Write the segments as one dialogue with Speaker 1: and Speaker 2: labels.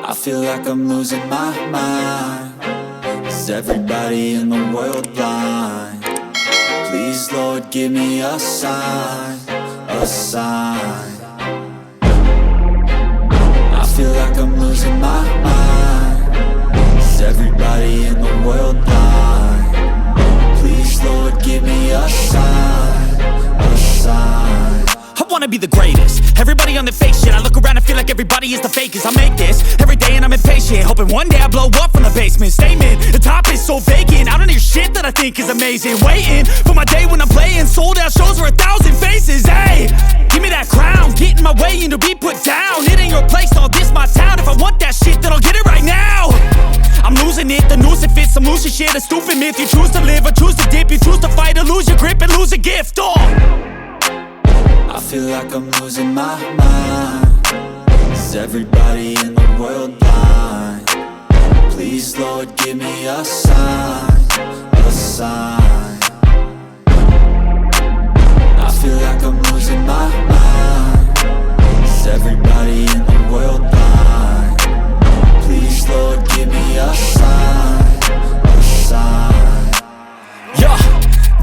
Speaker 1: I feel like I'm losing my mind. Is everybody in the world blind? Please, Lord, give me a sign, a sign. I feel like I'm losing my mind. Is everybody in the world blind? Please, Lord, give me a sign, a sign.
Speaker 2: I wanna be the greatest. Everybody on the fake shit. I look around and feel like everybody is the fakest. I make this every day and I'm impatient, hoping one day I blow up from the basement. Statement, the top is so vacant. I don't hear shit that I think is amazing. Waiting for my day when I'm playing sold out shows for 1,000 faces. Hey, give me that crown, get in my way and to be put down. It ain't your place, all this my town. If I want that shit, then I'll get it right now. I'm losing it, the noose it fits. I'm losing shit, a stupid myth. You choose to live or choose to dip. You choose to fight or lose your grip and lose a gift.
Speaker 1: I feel like I'm losing my mind. Is everybody in the world blind? Please, Lord, give me a sign, a sign. I feel like I'm losing my mind. Is everybody in the world blind? Please, Lord, give me a sign, a sign.
Speaker 2: Yeah.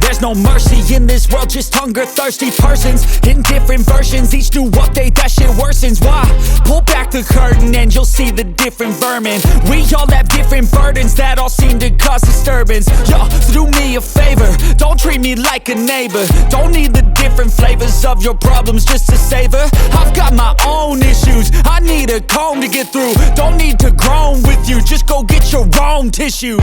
Speaker 2: There's no mercy in this world, just hunger-thirsty persons in different versions. Each new update, that shit worsens. Why? Pull back the curtain and you'll see the different vermin. We all have different burdens that all seem to cause disturbance. Yo, so do me a favor, don't treat me like a neighbor. Don't need the different flavors of your problems just to savor. I've got my own issues, I need a comb to get through. Don't need to groan with you, just go get your own tissue.